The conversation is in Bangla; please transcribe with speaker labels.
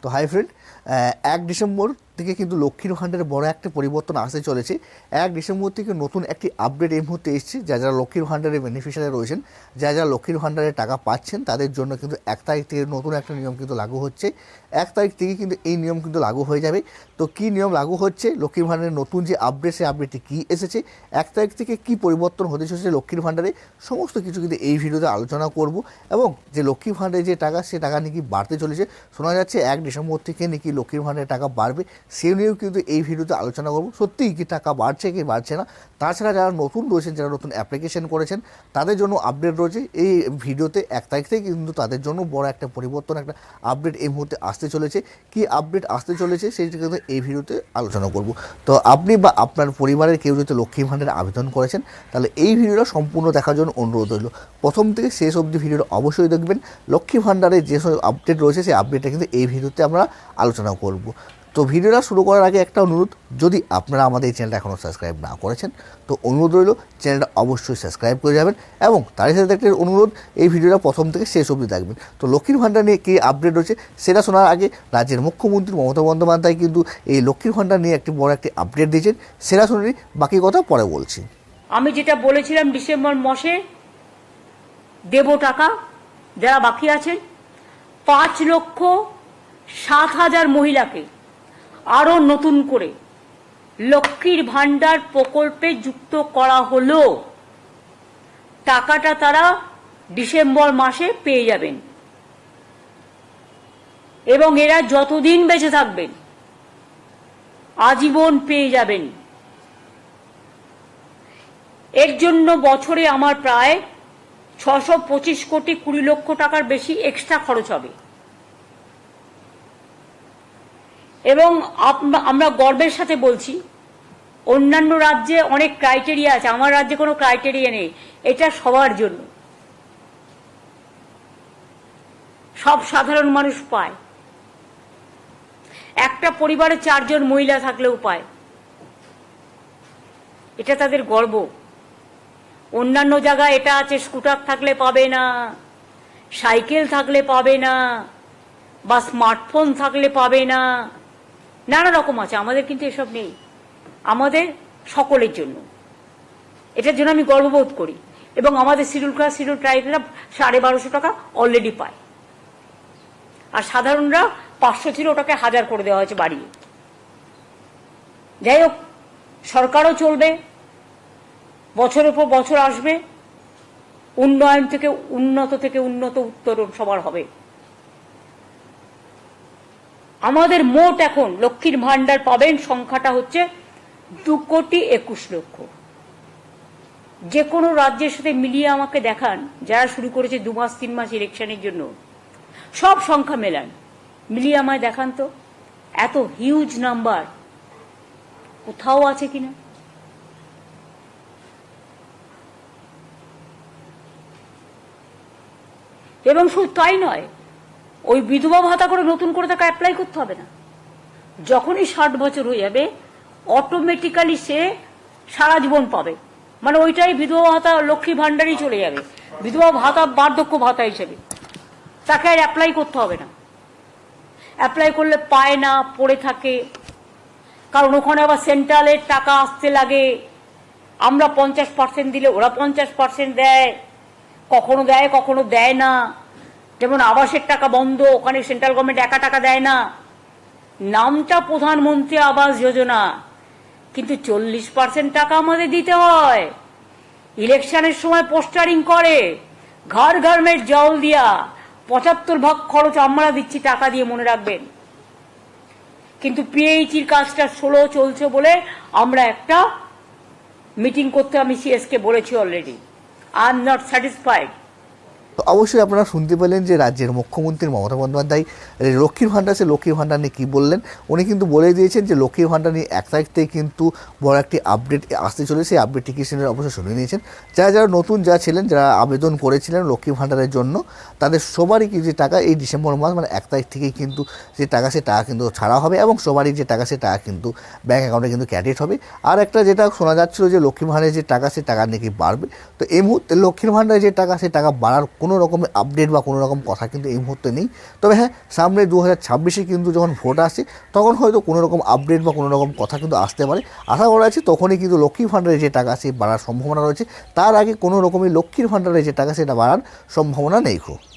Speaker 1: তো হাই ফ্রেন্ড, 1 ডিসেম্বর থেকে কিন্তু লক্ষ্মীর ভাণ্ডারে বড় একটা পরিবর্তন আসতে চলেছে। 1 ডিসেম্বর থেকে নতুন একটি আপডেট এই মুহূর্তে এসেছে। যারা লক্ষ্মীর ভাণ্ডারের বেনিফিশিয়ারি রয়েছেন, যারা লক্ষ্মীর ভাণ্ডারে টাকা পাচ্ছেন, তাদের জন্য কিন্তু 1 তারিখ থেকে নতুন একটা নিয়ম কিন্তু লাগু হচ্ছে। 1 তারিখ থেকে কিন্তু এই নিয়ম কিন্তু লাগু হয়ে যাবে। তো কী নিয়ম লাগু হচ্ছে, লক্ষ্মীর ভাণ্ডারের নতুন যে আপডেট, সেই আপডেটটি কী এসেছে, 1 তারিখ থেকে কী পরিবর্তন হতে চলেছে লক্ষ্মীর ভাণ্ডারে, সমস্ত কিছু কিন্তু এই ভিডিওতে আলোচনা করব। এবং যে লক্ষ্মীর ভাণ্ডারে যে টাকা, সে টাকা নাকি বাড়তে চলেছে, শোনা যাচ্ছে 1 ডিসেম্বর থেকে নাকি লক্ষ্মীর ভাণ্ডারে টাকা বাড়বে, সে নিয়েও কিন্তু এই ভিডিওতে আলোচনা করব। সত্যিই কি টাকা বাড়ছে কি বাড়ছে না। তাছাড়া যারা নতুন রয়েছেন, যারা নতুন অ্যাপ্লিকেশন করেছেন, তাদের জন্য আপডেট রয়েছে এই ভিডিওতে। 1 তারিখ থেকে কিন্তু তাদের জন্য বড় একটা পরিবর্তন, একটা আপডেট এই মুহূর্তে আসতে চলেছে। কি আপডেট আসতে চলেছে সেইটা কিন্তু এই ভিডিওতে আলোচনা করব। তো আপনি বা আপনার পরিবারের কেউ যদি লক্ষ্মী ভাণ্ডারে আবেদন করেছেন, তাহলে এই ভিডিওটা সম্পূর্ণ দেখার জন্য অনুরোধ রইল। প্রথম থেকে শেষ অবধি ভিডিওটা অবশ্যই দেখবেন। লক্ষ্মী ভাণ্ডারে যেসব আপডেট রয়েছে, সেই আপডেটটা কিন্তু এই ভিডিওতে আমরা আলোচনা করব। তো ভিডিওটা শুরু করার আগে একটা অনুরোধ, যদি আপনারা আমাদের এই চ্যানেলটা এখনও সাবস্ক্রাইব না করেছেন, তো অনুরোধ রইল চ্যানেলটা অবশ্যই সাবস্ক্রাইব করে যাবেন। এবং তারই সাথে একটা অনুরোধ, এই ভিডিওটা প্রথম থেকে শেষ অবধি দেখবেন। তো লক্ষ্মীর ভাণ্ডার নিয়ে কী আপডেট রয়েছে সেটা শোনার আগে, রাজ্যের মুখ্যমন্ত্রী মমতা বন্দ্যোপাধ্যায় কিন্তু এই লক্ষ্মীর ভাণ্ডার নিয়ে একটি বড় একটি আপডেট দিয়েছেন। সেটা শুনে বাকি কথা পরে বলছি।
Speaker 2: আমি যেটা বলেছিলাম ডিসেম্বর মাসে দেব টাকা, যারা বাকি আছেন 5,07,000 মহিলাকে আরো নতুন করে লক্ষ্মীর ভাণ্ডার প্রকল্পে যুক্ত করা হলো। টাকাটা তারা ডিসেম্বর মাসে পেয়ে যাবেন এবং এরা যতদিন বেঁচে থাকবেন আজীবন পেয়ে যাবেন। এর জন্য বছরে আমার প্রায় 625 কোটি 20 লক্ষ টাকার বেশি এক্সট্রা খরচ হবে। এবং আমরা গর্বের সাথে বলছি, অন্যান্য রাজ্যে অনেক ক্রাইটেরিয়া আছে, আমার রাজ্যে কোনো ক্রাইটেরিয়া নেই। এটা সবার জন্য, সব সাধারণ মানুষ পায়। একটা পরিবারে 4 জন মহিলা থাকলেও পায়। এটা তাদের গর্ব। অন্যান্য জায়গায় এটা আছে, স্কুটার থাকলে পাবে না, সাইকেল থাকলে পাবে না, বা স্মার্টফোন থাকলে পাবে না, নানা রকম আছে। আমাদের কিন্তু এসব নেই, আমাদের সকলের জন্য। এটার জন্য আমি গর্ববোধ করি। এবং আমাদের শিডিউল ক্লাস শিডিউল ট্রাইবেরা 1250 টাকা অলরেডি পায়, আর সাধারণরা 500 ছিল, ওটাকে 1000 করে দেওয়া হয়েছে বাড়িয়ে। যাই হোক, সরকারও চলবে, বছরের পর বছর আসবে, উন্নয়ন থেকে উন্নত উত্তরণ সবার হবে। আমাদের মোট এখন লক্ষ্মীর ভাণ্ডার পাবেন সংখ্যাটা হচ্ছে 2,21,00,000। যে কোনো রাজ্যের সাথে মিলিয়ে আমাকে দেখান, যারা শুরু করেছে 2 মাস 3 মাস ইলেকশনের জন্য, সব সংখ্যা মেলান, মিলিয়ে আমায় দেখান তো এত হিউজ নাম্বার কোথাও আছে কিনা। এবং শুধু তাই নয়, ওই বিধবা ভাতা করে নতুন করে তাকে অ্যাপ্লাই করতে হবে না। যখনই 60 বছর হয়ে যাবে, অটোমেটিক্যালি সে সারা জীবন পাবে। মানে ওইটাই বিধবা ভাতা লক্ষ্মী ভাণ্ডারই চলে যাবে, বিধবা ভাতা বার্ধক্য ভাতা হিসেবে। তাকে আর অ্যাপ্লাই করতে হবে না। অ্যাপ্লাই করলে পায় না, পড়ে থাকে, কারণ ওখানে আবার সেন্ট্রালের টাকা আসতে লাগে। আমরা 50% দিলে ওরা 50% দেয়, কখনো দেয় কখনো দেয় না। যেমন আবাসের টাকা বন্ধ, ওখানে সেন্ট্রাল গভর্নমেন্ট একা টাকা দেয় না। নামটা প্রধানমন্ত্রী আবাস যোজনা, কিন্তু 40% টাকা আমাদের দিতে হয়। ইলেকশনের সময় পোস্টারিং করে, ঘর ঘর মে জল দিয়া, 75% খরচ আমরা দিচ্ছি টাকা দিয়ে, মনে রাখবেন। কিন্তু পিএইচির কাজটা স্লো চলছে বলে আমরা একটা মিটিং করতে আমি সিএসকে বলেছি already. I am not satisfied.
Speaker 1: তো অবশ্যই আপনারা শুনতে পেলেন যে রাজ্যের মুখ্যমন্ত্রী মমতা বন্দ্যোপাধ্যায় লক্ষ্মীর ভাণ্ডার, সে লক্ষ্মীর ভাণ্ডার নিয়ে কী বললেন। উনি কিন্তু বলে দিয়েছেন যে লক্ষ্মীর ভাণ্ডার নিয়ে 1 তারিখ থেকে কিন্তু বড় একটি আপডেট আসতে চলেছে। সেই আপডেটটি কি সেটা অবশ্যই শুনে নিয়েছেন। যারা নতুন ছিলেন, যারা আবেদন করেছিলেন লক্ষ্মীর ভাণ্ডারের জন্য, তাদের সবারই যে টাকা এই ডিসেম্বর মাস মানে 1 তারিখ থেকেই কিন্তু যে টাকা, সে টাকা কিন্তু ছাড়া হবে। এবং সবারই যে টাকা, সে টাকা কিন্তু ব্যাঙ্ক অ্যাকাউন্টে কিন্তু ক্রেডিট হবে। আর একটা যেটা শোনা যাচ্ছিল যে লক্ষ্মীর ভাণ্ডারের যে টাকা, সে টাকা নাকি বাড়বে। তো এই মুহূর্তে লক্ষ্মীর ভাণ্ডারের যে টাকা, সে টাকা বাড়ার কোনো কোনো রকমের আপডেট বা কোনো রকম কথা কিন্তু এই মুহূর্তে নেই। তবে হ্যাঁ, সামনে 2026-এ কিন্তু যখন ভোট আসছে তখন হয়তো কোনো রকম আপডেট বা কোনো রকম কথা কিন্তু আসতে পারে। আশা করা আছে তখনই কিন্তু লক্ষ্মীর ভাণ্ডারে যে টাকা সে বাড়ার সম্ভাবনা রয়েছে, তার আগে কোনো রকমের লক্ষ্মীর ভাণ্ডারে যে টাকা সেটা বাড়ার সম্ভাবনা নেই খুব।